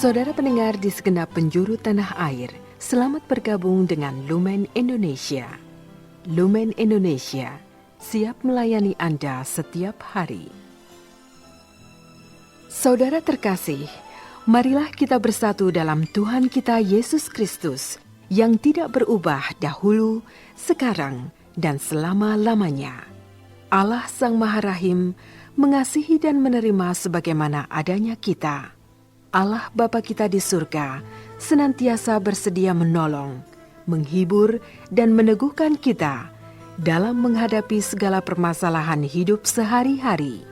Saudara pendengar di segenap penjuru tanah air, selamat bergabung dengan Lumen Indonesia. Lumen Indonesia, siap melayani Anda setiap hari. Saudara terkasih, marilah kita bersatu dalam Tuhan kita Yesus Kristus yang tidak berubah dahulu, sekarang, dan selama-lamanya. Allah Sang Maha Rahim mengasihi dan menerima sebagaimana adanya kita. Allah Bapa kita di surga senantiasa bersedia menolong, menghibur, dan meneguhkan kita dalam menghadapi segala permasalahan hidup sehari-hari.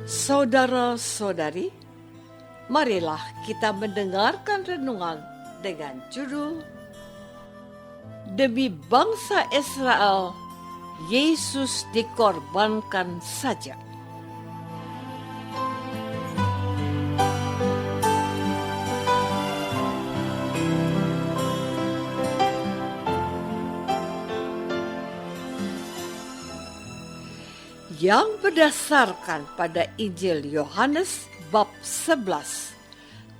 Saudara-saudari, marilah kita mendengarkan renungan dengan judul Demi bangsa Israel, Yesus dikorbankan saja. Yang berdasarkan pada Injil Yohanes bab 11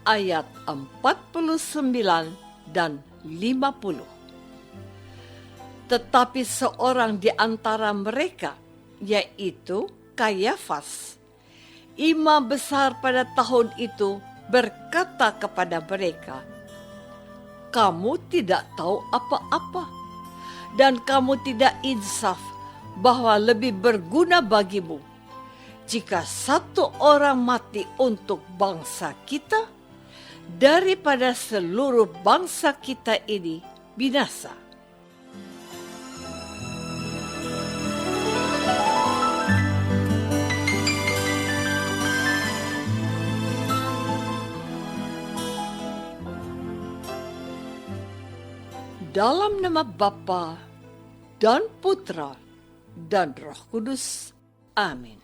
ayat 49 dan 50. Tetapi seorang di antara mereka, yaitu Kayafas, imam besar pada tahun itu, berkata kepada mereka, "Kamu tidak tahu apa-apa, dan kamu tidak insaf bahwa lebih berguna bagimu jika satu orang mati untuk bangsa kita daripada seluruh bangsa kita ini binasa." Dalam nama Bapa dan Putra dan Roh Kudus. Amin.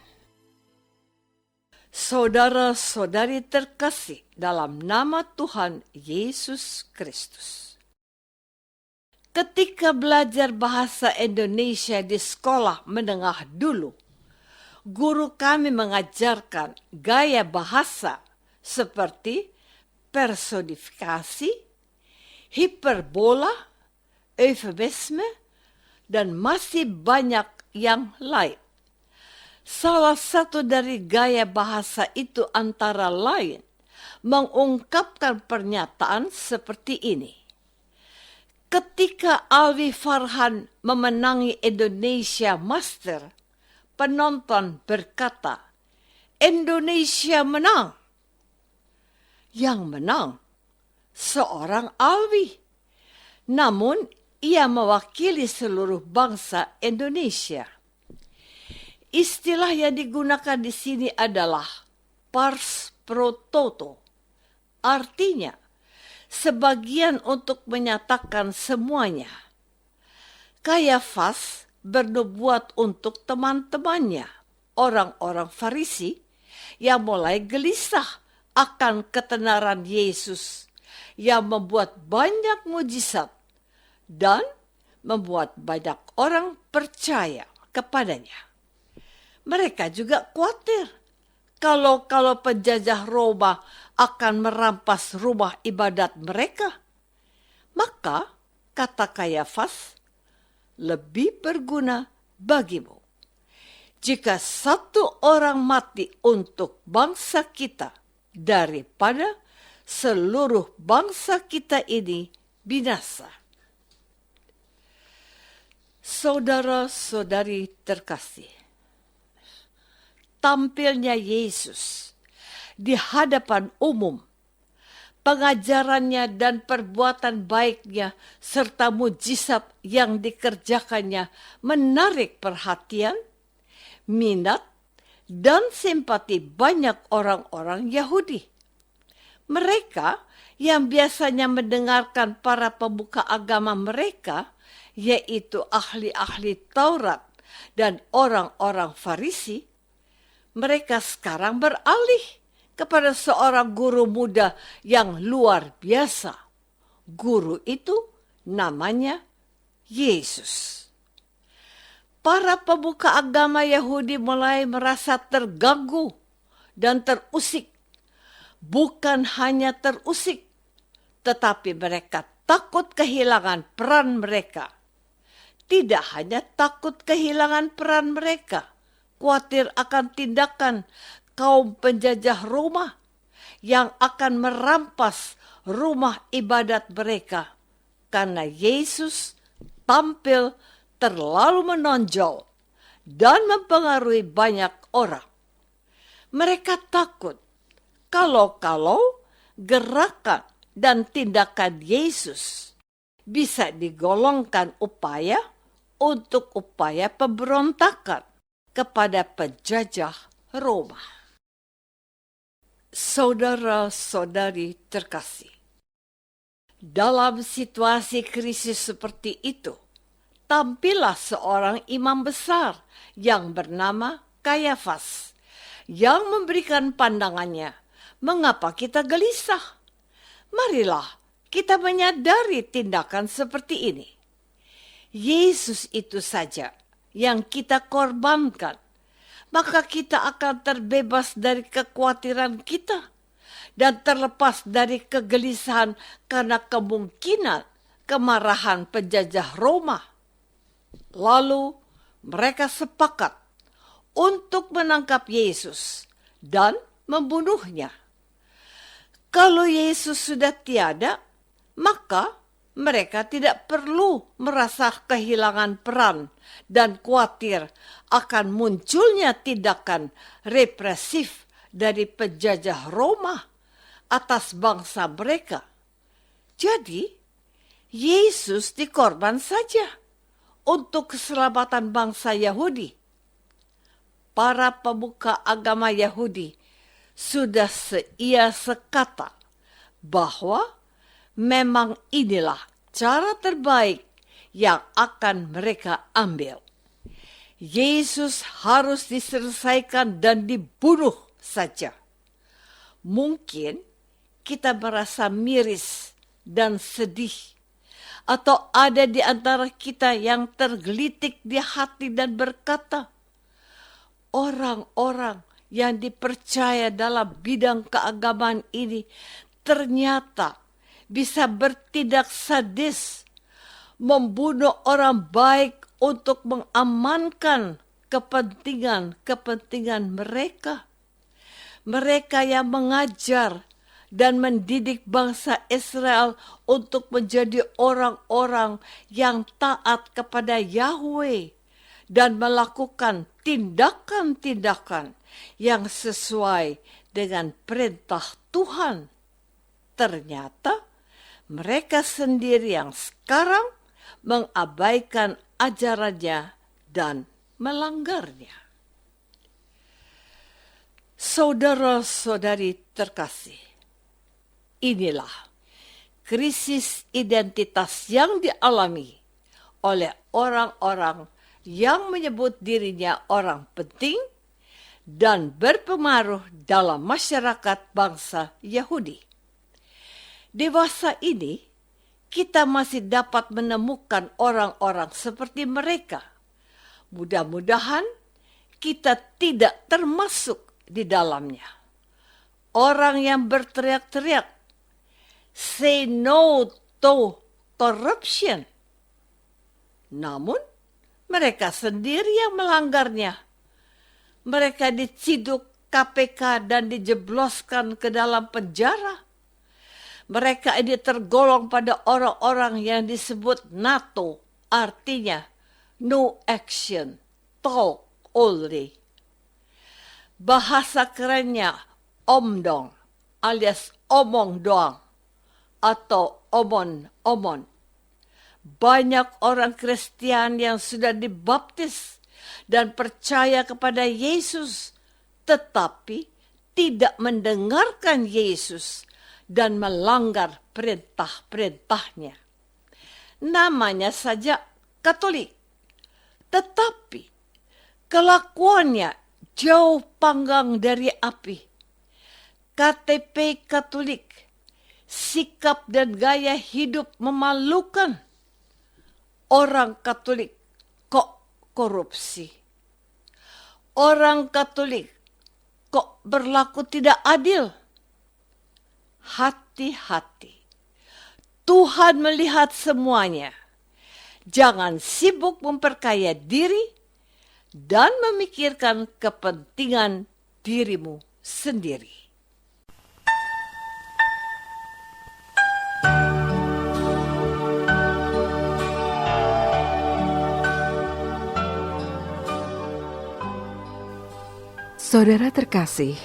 Saudara-saudari terkasih dalam nama Tuhan Yesus Kristus. Ketika belajar bahasa Indonesia di sekolah menengah dulu, guru kami mengajarkan gaya bahasa seperti personifikasi, hiperbola, eufemisme, dan masih banyak yang lain. Salah satu dari gaya bahasa itu antara lain mengungkapkan pernyataan seperti ini. Ketika Alwi Farhan memenangi Indonesia Master, penonton berkata, "Indonesia menang." Yang menang seorang Alwi. Namun, ia mewakili seluruh bangsa Indonesia. Istilah yang digunakan di sini adalah pars pro toto. Artinya, sebagian untuk menyatakan semuanya. Kayafas bernubuat untuk teman-temannya, orang-orang Farisi, yang mulai gelisah akan ketenaran Yesus, yang membuat banyak mujizat dan membuat banyak orang percaya kepadanya. Mereka juga khawatir kalau penjajah Roma akan merampas rumah ibadat mereka. Maka, kata Kayafas, lebih berguna bagimu jika satu orang mati untuk bangsa kita daripada seluruh bangsa kita ini binasa. Saudara-saudari terkasih, tampilnya Yesus di hadapan umum, pengajarannya dan perbuatan baiknya serta mujizat yang dikerjakannya menarik perhatian, minat, dan simpati banyak orang-orang Yahudi. Mereka yang biasanya mendengarkan para pemuka agama mereka, yaitu ahli-ahli Taurat dan orang-orang Farisi, mereka sekarang beralih kepada seorang guru muda yang luar biasa. Guru itu namanya Yesus. para pemuka agama Yahudi mulai merasa terganggu dan terusik. Bukan hanya terusik, tetapi mereka takut kehilangan peran mereka. Tidak hanya takut kehilangan peran mereka, khawatir akan tindakan kaum penjajah Roma yang akan merampas rumah ibadat mereka karena Yesus tampil terlalu menonjol dan mempengaruhi banyak orang. Mereka takut kalau gerakan dan tindakan Yesus bisa digolongkan untuk upaya pemberontakan kepada penjajah Roma. Saudara-saudari terkasih, dalam situasi krisis seperti itu, tampillah seorang imam besar yang bernama Kayafas yang memberikan pandangannya mengapa kita gelisah. Marilah kita menyadari tindakan seperti ini. Yesus itu saja yang kita korbankan, maka kita akan terbebas dari kekhawatiran kita dan terlepas dari kegelisahan karena kemungkinan kemarahan penjajah Roma. Lalu mereka sepakat untuk menangkap Yesus dan membunuhnya. Kalau Yesus sudah tiada, maka mereka tidak perlu merasa kehilangan peran dan khawatir akan munculnya tindakan represif dari penjajah Roma atas bangsa mereka. Jadi, Yesus dikorban saja untuk keselamatan bangsa Yahudi. Para pemuka agama Yahudi sudah seia sekata bahwa memang inilah cara terbaik yang akan mereka ambil. Yesus harus diselesaikan dan dibunuh saja. Mungkin kita merasa miris dan sedih, atau ada di antara kita yang tergelitik di hati dan berkata, orang-orang yang dipercaya dalam bidang keagamaan ini ternyata bisa bertindak sadis, membunuh orang baik untuk mengamankan kepentingan mereka. Mereka yang mengajar dan mendidik bangsa Israel untuk menjadi orang-orang yang taat kepada Yahweh dan melakukan tindakan-tindakan yang sesuai dengan perintah Tuhan. Ternyata mereka sendiri yang sekarang mengabaikan ajarannya dan melanggarnya. Saudara-saudari terkasih, inilah krisis identitas yang dialami oleh orang-orang yang menyebut dirinya orang penting dan berpengaruh dalam masyarakat bangsa Yahudi. Di masa ini, kita masih dapat menemukan orang-orang seperti mereka. Mudah-mudahan kita tidak termasuk di dalamnya. Orang yang berteriak-teriak, "Say no to corruption." Namun, mereka sendiri yang melanggarnya. Mereka diciduk KPK dan dijebloskan ke dalam penjara. Mereka ini tergolong pada orang-orang yang disebut NATO, artinya no action, talk only. Bahasa kerennya omdong alias omong doang atau omon-omon. Banyak orang Kristen yang sudah dibaptis dan percaya kepada Yesus, tetapi tidak mendengarkan Yesus dan melanggar perintah-perintahnya. Namanya saja Katolik, tetapi kelakuannya jauh panggang dari api. KTP Katolik, sikap dan gaya hidup memalukan. Orang Katolik kok korupsi. Orang Katolik kok berlaku tidak adil? Hati-hati. Tuhan melihat semuanya. Jangan sibuk memperkaya diri dan memikirkan kepentingan dirimu sendiri. Saudara terkasih,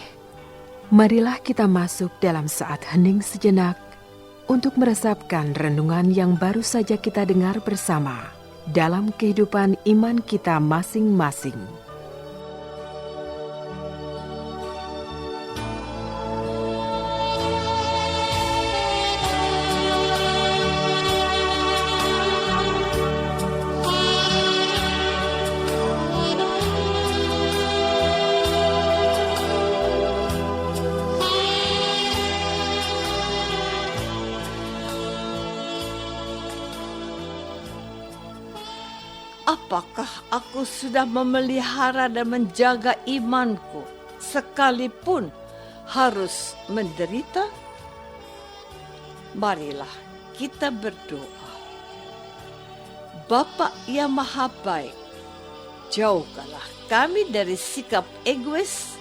marilah kita masuk dalam saat hening sejenak untuk meresapkan renungan yang baru saja kita dengar bersama dalam kehidupan iman kita masing-masing. Apakah aku sudah memelihara dan menjaga imanku sekalipun harus menderita? Marilah kita berdoa. Bapa yang Maha Baik, jauhkanlah kami dari sikap egois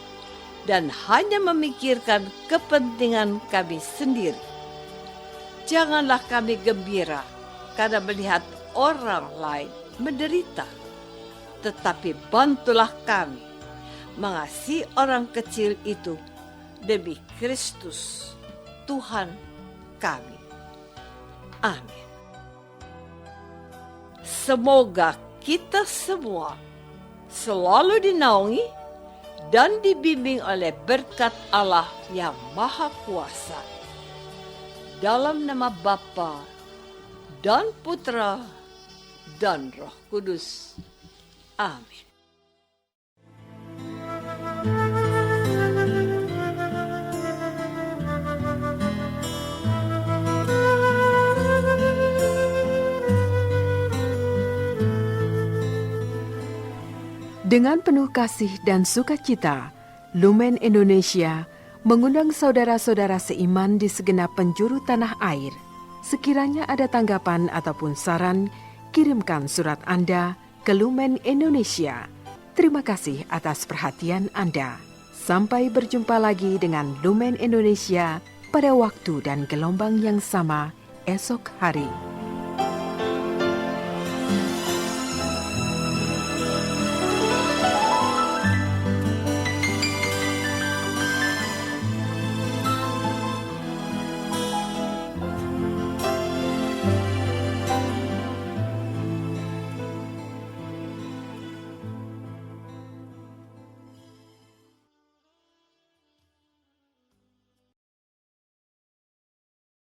dan hanya memikirkan kepentingan kami sendiri. Janganlah kami gembira karena melihat orang lain menderita, tetapi bantulah kami mengasihi orang kecil itu demi Kristus Tuhan kami. Amin. Semoga kita semua selalu dinaungi dan dibimbing oleh berkat Allah yang Maha Kuasa. Dalam nama Bapa dan Putra dan Roh Kudus. Amin. Dengan penuh kasih dan sukacita, Lumen Indonesia mengundang saudara-saudara seiman di segenap penjuru tanah air. Sekiranya ada tanggapan ataupun saran, kirimkan surat Anda ke Lumen Indonesia. Terima kasih atas perhatian Anda. Sampai berjumpa lagi dengan Lumen Indonesia pada waktu dan gelombang yang sama esok hari.